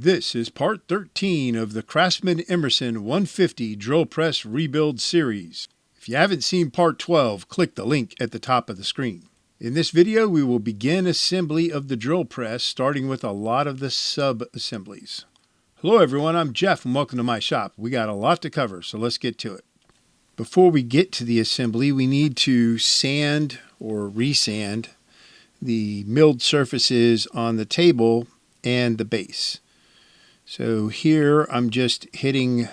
This is part 13 of the Craftsman Emerson 150 Drill Press Rebuild series. If you haven't seen part 12, click the link at the top of the screen. In this video, we will begin assembly of the drill press, starting with a lot of the sub-assemblies. Hello everyone, I'm Jeff and welcome to my shop. We got a lot to cover, so let's get to it. Before we get to the assembly, we need to sand or resand the milled surfaces on the table and the base. So here I'm just hitting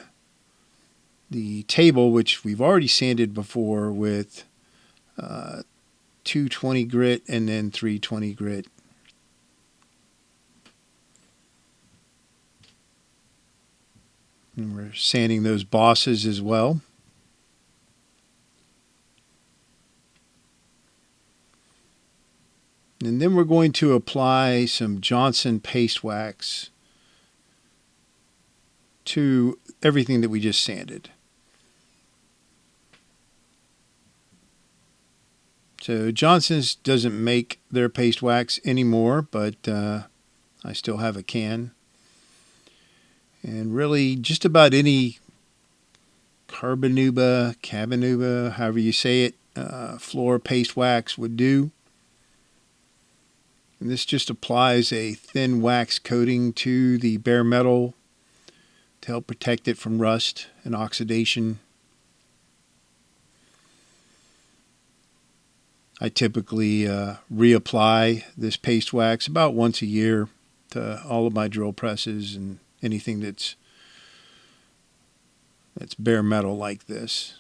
the table, which we've already sanded before, with 220 grit and then 320 grit. And we're sanding those bosses as well. And then we're going to apply some Johnson paste wax to everything that we just sanded. So Johnson's doesn't make their paste wax anymore, but I still have a can. And really just about any cabanuba, however you say it, floor paste wax would do. And this just applies a thin wax coating to the bare metal to help protect it from rust and oxidation. I typically reapply this paste wax about once a year to all of my drill presses and anything that's bare metal like this.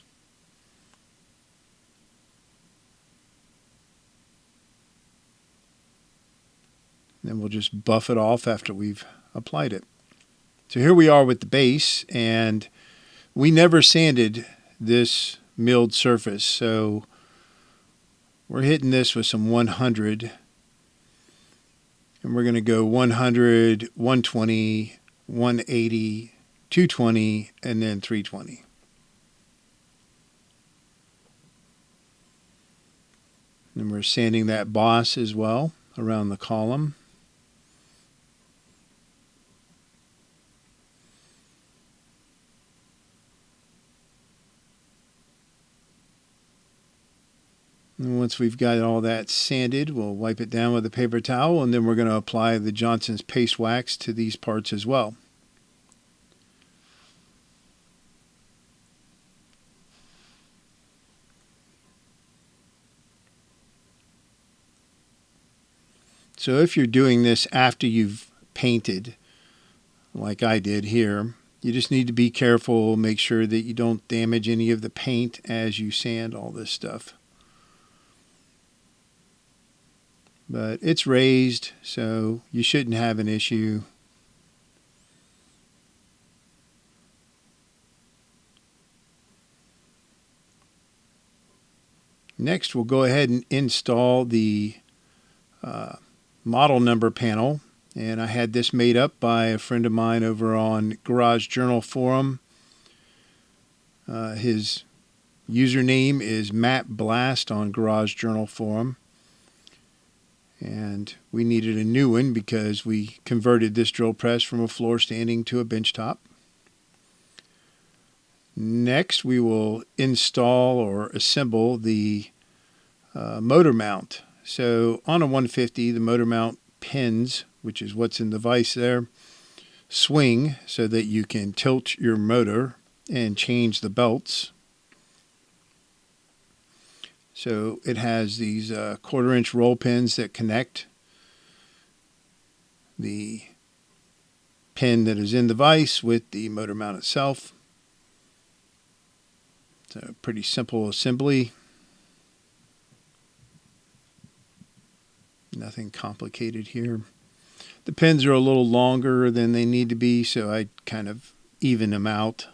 Then we'll just buff it off after we've applied it. So here we are with the base, and we never sanded this milled surface, so we're hitting this with some 100, and we're going to go 100, 120, 180, 220, and then 320. And we're sanding that boss as well around the column. And once we've got all that sanded, we'll wipe it down with a paper towel, and then we're going to apply the Johnson's paste wax to these parts as well. So if you're doing this after you've painted, like I did here, you just need to be careful, make sure that you don't damage any of the paint as you sand all this stuff. But it's raised, so you shouldn't have an issue. Next, we'll go ahead and install the model number panel. And I had this made up by a friend of mine over on Garage Journal Forum. His username is Matt Blast on Garage Journal Forum. And we needed a new one because we converted this drill press from a floor standing to a bench top. Next, we will install or assemble the motor mount. So on a 150, the motor mount pins, which is what's in the vise there, swing so that you can tilt your motor and change the belts. So it has these 1/4-inch roll pins that connect the pin that is in the vise with the motor mount itself. It's a pretty simple assembly. Nothing complicated here. The pins are a little longer than they need to be, so I kind of even them out.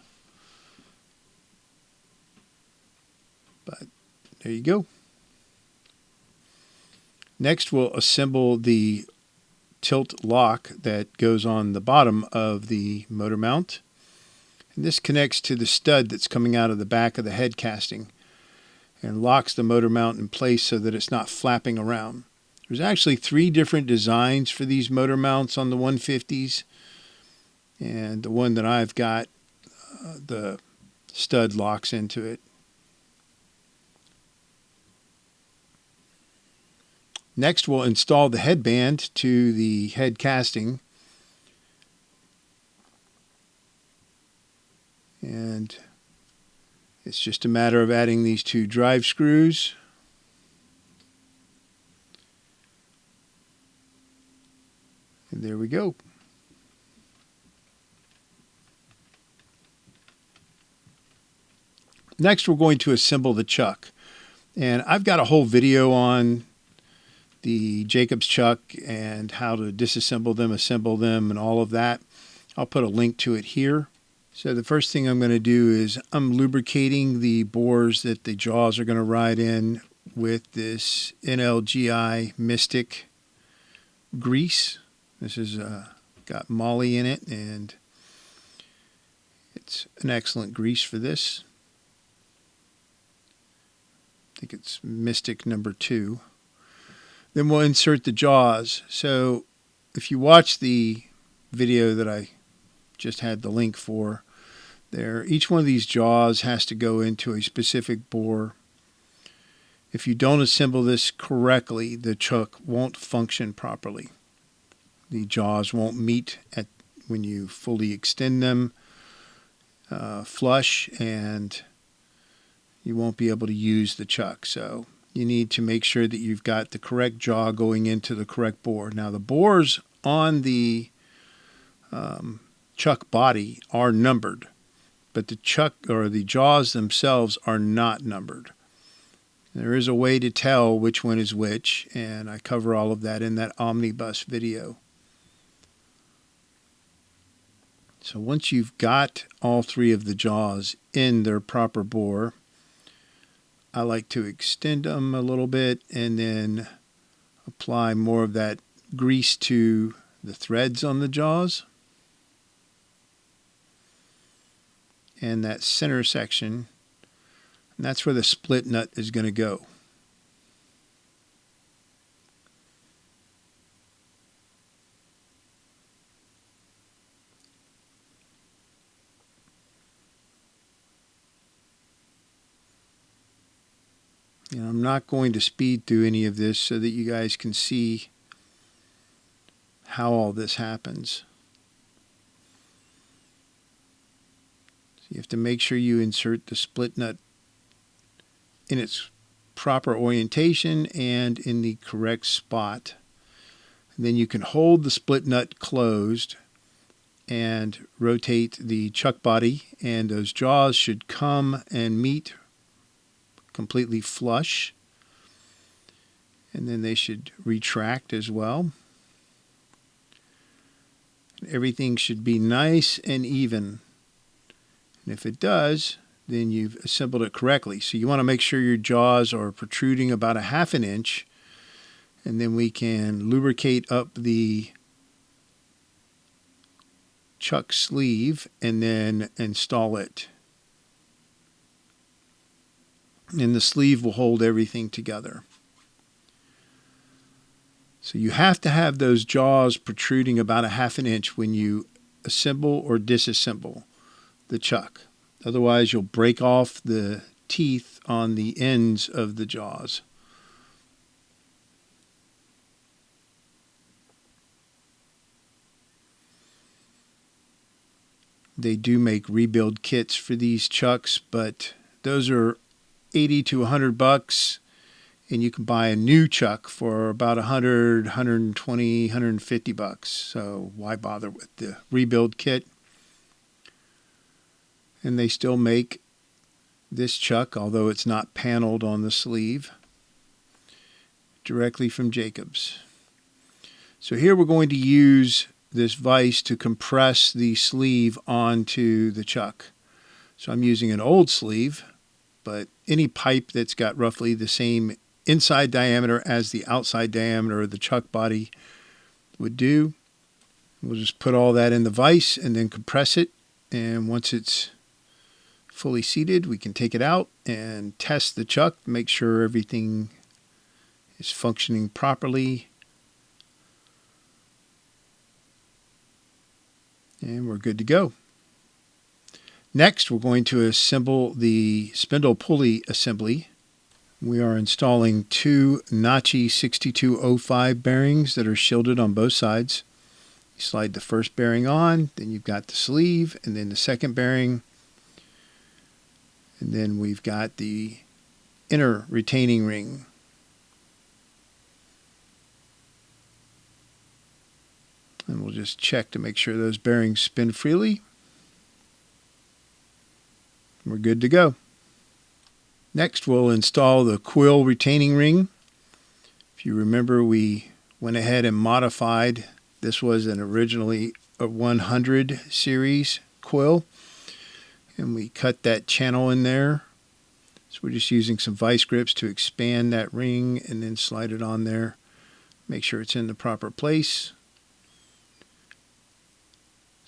But there you go. Next, we'll assemble the tilt lock that goes on the bottom of the motor mount. And this connects to the stud that's coming out of the back of the head casting and locks the motor mount in place so that it's not flapping around. There's actually 3 different designs for these motor mounts on the 150s. And the one that I've got, the stud locks into it. Next, we'll install the headband to the head casting. And it's just a matter of adding these two drive screws. And there we go. Next, we're going to assemble the chuck. And I've got a whole video on the Jacobs chuck and how to disassemble them, assemble them, and all of that. I'll put a link to it here. So the first thing I'm going to do is I'm lubricating the bores that the jaws are going to ride in with this NLGI Mystic grease. This is got moly in it, and it's an excellent grease for this. I think it's Mystic number 2. Then we'll insert the jaws. So if you watch the video that I just had the link for there, each one of these jaws has to go into a specific bore. If you don't assemble this correctly, the chuck won't function properly. The jaws won't meet when you fully extend them flush, and you won't be able to use the chuck. So you need to make sure that you've got the correct jaw going into the correct bore. Now the bores on the chuck body are numbered, but the chuck or the jaws themselves are not numbered. There is a way to tell which one is which, and I cover all of that in that omnibus video. So once you've got all 3 of the jaws in their proper bore, I like to extend them a little bit and then apply more of that grease to the threads on the jaws. And that center section, and that's where the split nut is going to go. And I'm not going to speed through any of this so that you guys can see how all this happens. So you have to make sure you insert the split nut in its proper orientation and in the correct spot. And then you can hold the split nut closed and rotate the chuck body, and those jaws should come and meet completely flush, and then they should retract as well. Everything should be nice and even, and if it does, then you've assembled it correctly. So you want to make sure your jaws are protruding about 1/2 inch, and then we can lubricate up the chuck sleeve and then install it. And the sleeve will hold everything together. So you have to have those jaws protruding about 1/2 inch when you assemble or disassemble the chuck. Otherwise, you'll break off the teeth on the ends of the jaws. They do make rebuild kits for these chucks, but those are $80 to $100, and you can buy a new chuck for about $100, $120, $150. So why bother with the rebuild kit? And they still make this chuck, although it's not paneled on the sleeve, directly from Jacobs. So here we're going to use this vise to compress the sleeve onto the chuck. So I'm using an old sleeve, but any pipe that's got roughly the same inside diameter as the outside diameter of the chuck body would do. We'll just put all that in the vise and then compress it, and once it's fully seated, we can take it out and test the chuck, make sure everything is functioning properly. And we're good to go. Next, we're going to assemble the spindle pulley assembly. We are installing two Nachi 6205 bearings that are shielded on both sides. You slide the first bearing on, then you've got the sleeve, and then the second bearing. And then we've got the inner retaining ring. And we'll just check to make sure those bearings spin freely. We're good to go. Next, we'll install the Quill retaining ring. If you remember, we went ahead and modified. This was originally a 100 series Quill, and we cut that channel in there. So we're just using some vice grips to expand that ring and then slide it on there. Make sure it's in the proper place.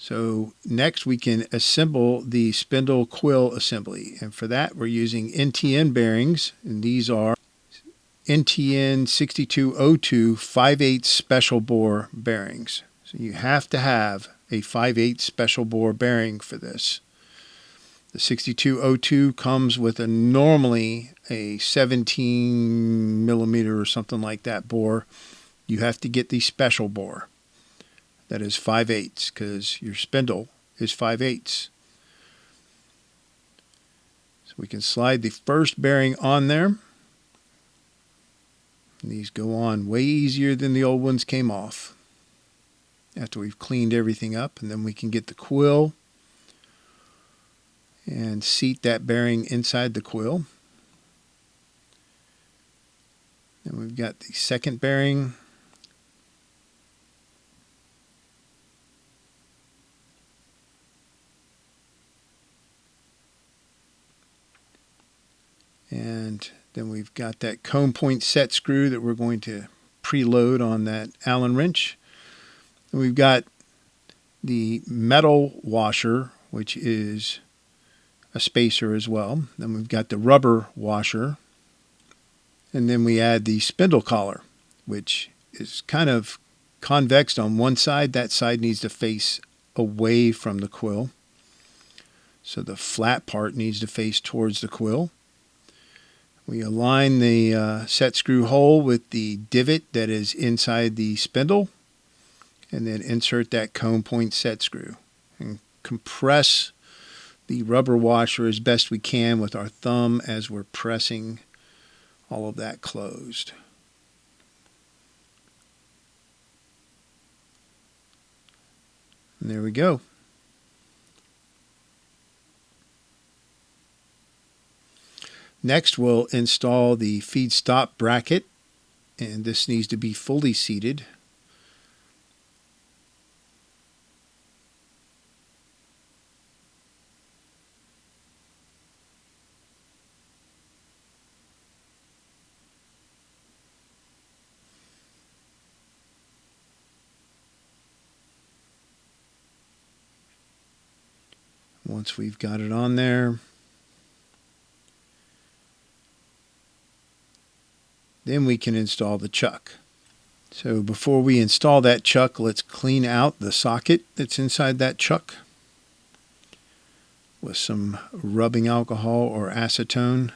So next we can assemble the spindle quill assembly, and for that we're using NTN bearings, and these are NTN 6202 5/8 special bore bearings. So you have to have a 5/8 special bore bearing for this. The 6202 comes with normally a 17 millimeter or something like that bore. You have to get the special bore. That is 5/8 because your spindle is 5/8. So we can slide the first bearing on there. And these go on way easier than the old ones came off. After we've cleaned everything up, and then we can get the quill and seat that bearing inside the quill. Then we've got the second bearing. And then we've got that cone point set screw that we're going to preload on that Allen wrench. And we've got the metal washer, which is a spacer as well. Then we've got the rubber washer. And then we add the spindle collar, which is kind of convex on one side. That side needs to face away from the quill. So the flat part needs to face towards the quill. We align the set screw hole with the divot that is inside the spindle, and then insert that cone point set screw and compress the rubber washer as best we can with our thumb as we're pressing all of that closed. And there we go. Next, we'll install the feed stop bracket, and this needs to be fully seated. Once we've got it on there, then we can install the chuck. So before we install that chuck, let's clean out the socket that's inside that chuck with some rubbing alcohol or acetone.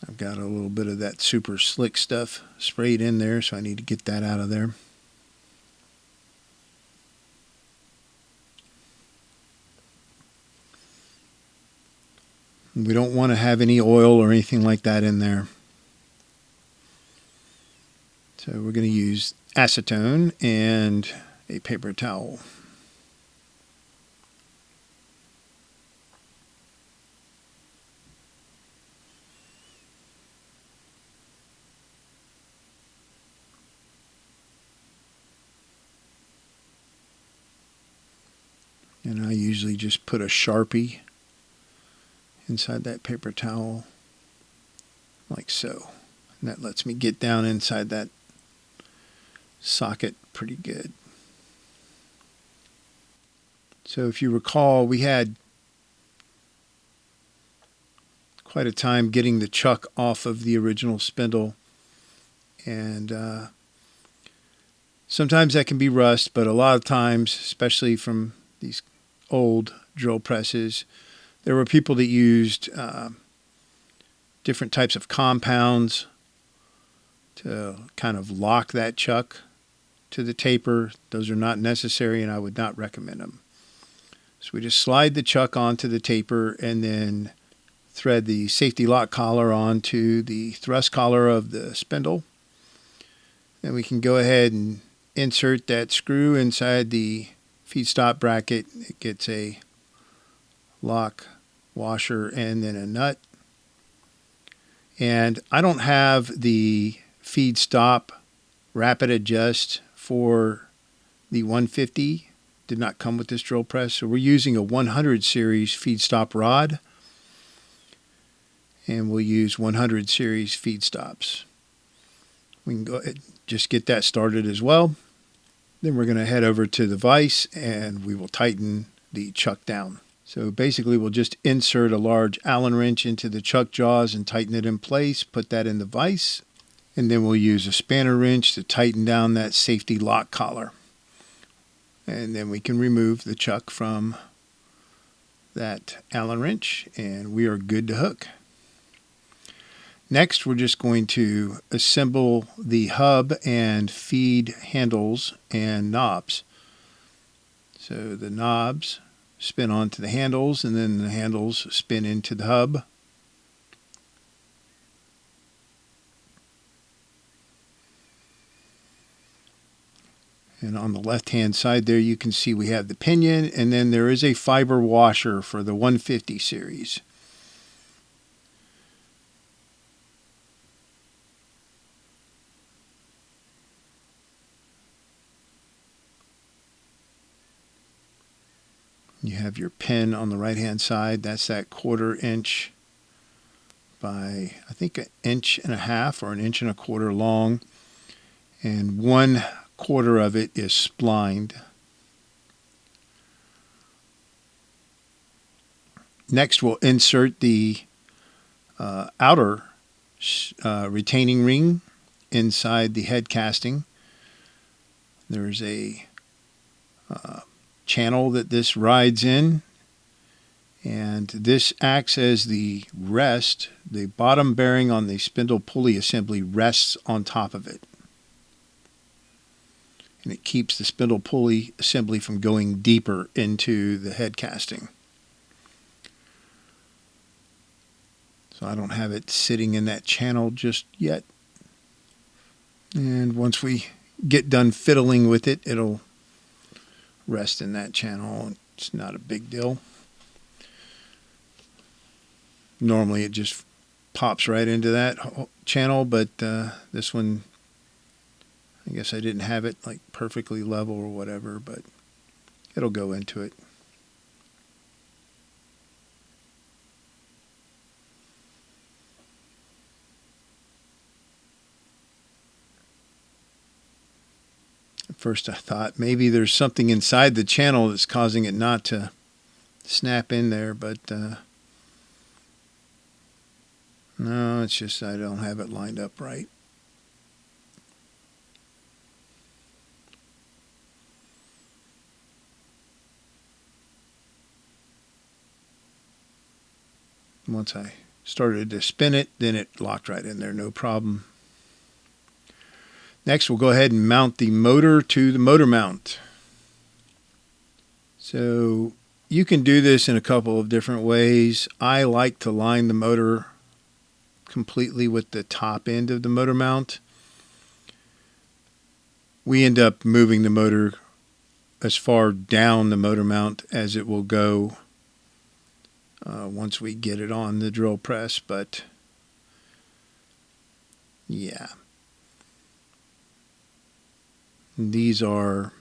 I've got a little bit of that super slick stuff sprayed in there, so I need to get that out of there. We don't want to have any oil or anything like that in there. So we're going to use acetone and a paper towel. And I usually just put a Sharpie inside that paper towel, like so. And that lets me get down inside that socket pretty good. So if you recall, we had quite a time getting the chuck off of the original spindle, and Sometimes that can be rust, but a lot of times, especially from these old drill presses, there were people that used different types of compounds to kind of lock that chuck to the taper. Those are not necessary, and I would not recommend them. So we just slide the chuck onto the taper and then thread the safety lock collar onto the thrust collar of the spindle. Then we can go ahead and insert that screw inside the feed stop bracket. It gets a lock, washer, and then a nut. And I don't have the feed stop rapid adjust for the 150. Did not come with this drill press. So we're using a 100 series feed stop rod. And we'll use 100 series feed stops. We can go ahead and just get that started as well. Then we're going to head over to the vise and we will tighten the chuck down. So basically we'll just insert a large Allen wrench into the chuck jaws and tighten it in place, put that in the vise, and then we'll use a spanner wrench to tighten down that safety lock collar. And then we can remove the chuck from that Allen wrench and we are good to hook. Next, we're just going to assemble the hub and feed handles and knobs. So the knobs spin onto the handles and then the handles spin into the hub. And on the left-hand side there, you can see we have the pinion, and then there is a fiber washer for the 150 series. You have your pin on the right-hand side. That's that 1/4 inch by, I think, 1.5 inches or 1.25 inches long. And 1/4 of it is splined. Next, we'll insert the outer retaining ring inside the head casting. There's a channel that this rides in, and this acts as the rest. The bottom bearing on the spindle pulley assembly rests on top of it, and it keeps the spindle pulley assembly from going deeper into the head casting. So I don't have it sitting in that channel just yet, and once we get done fiddling with it, it'll rest in that channel. It's not a big deal. Normally it just pops right into that channel, but this one, I guess I didn't have it like perfectly level or whatever, but it'll go into it. At first I thought maybe there's something inside the channel that's causing it not to snap in there, but no, it's just I don't have it lined up right. Once I started to spin it, then it locked right in there, no problem. Next, we'll go ahead and mount the motor to the motor mount. So you can do this in a couple of different ways. I like to line the motor completely with the top end of the motor mount. We end up moving the motor as far down the motor mount as it will go once we get it on the drill press, but yeah. These are,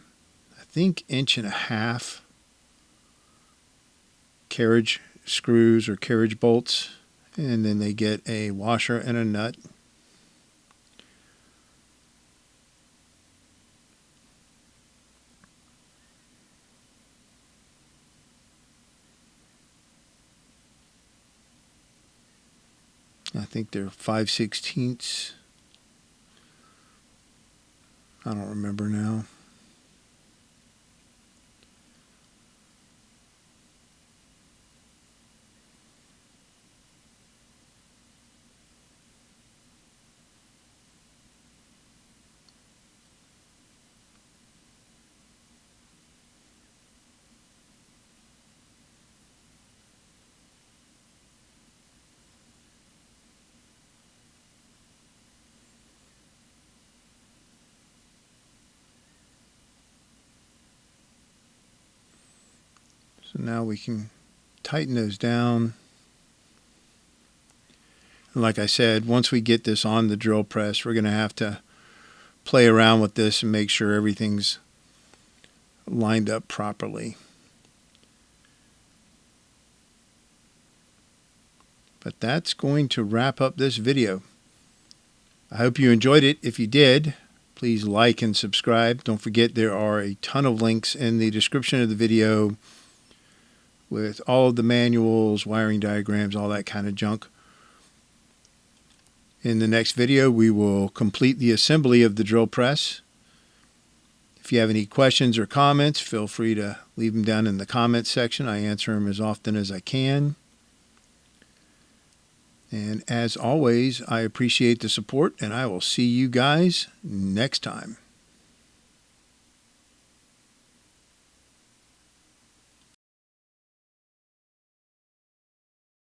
I think, 1.5 inch carriage screws or carriage bolts, and then they get a washer and a nut. I think they're 5/16. I don't remember now. So now we can tighten those down. And like I said, once we get this on the drill press, we're going to have to play around with this and make sure everything's lined up properly. But that's going to wrap up this video. I hope you enjoyed it. If you did, please like and subscribe. Don't forget there are a ton of links in the description of the video with all of the manuals, wiring diagrams, all that kind of junk. In the next video, we will complete the assembly of the drill press. If you have any questions or comments, feel free to leave them down in the comments section. I answer them as often as I can. And as always, I appreciate the support, and I will see you guys next time.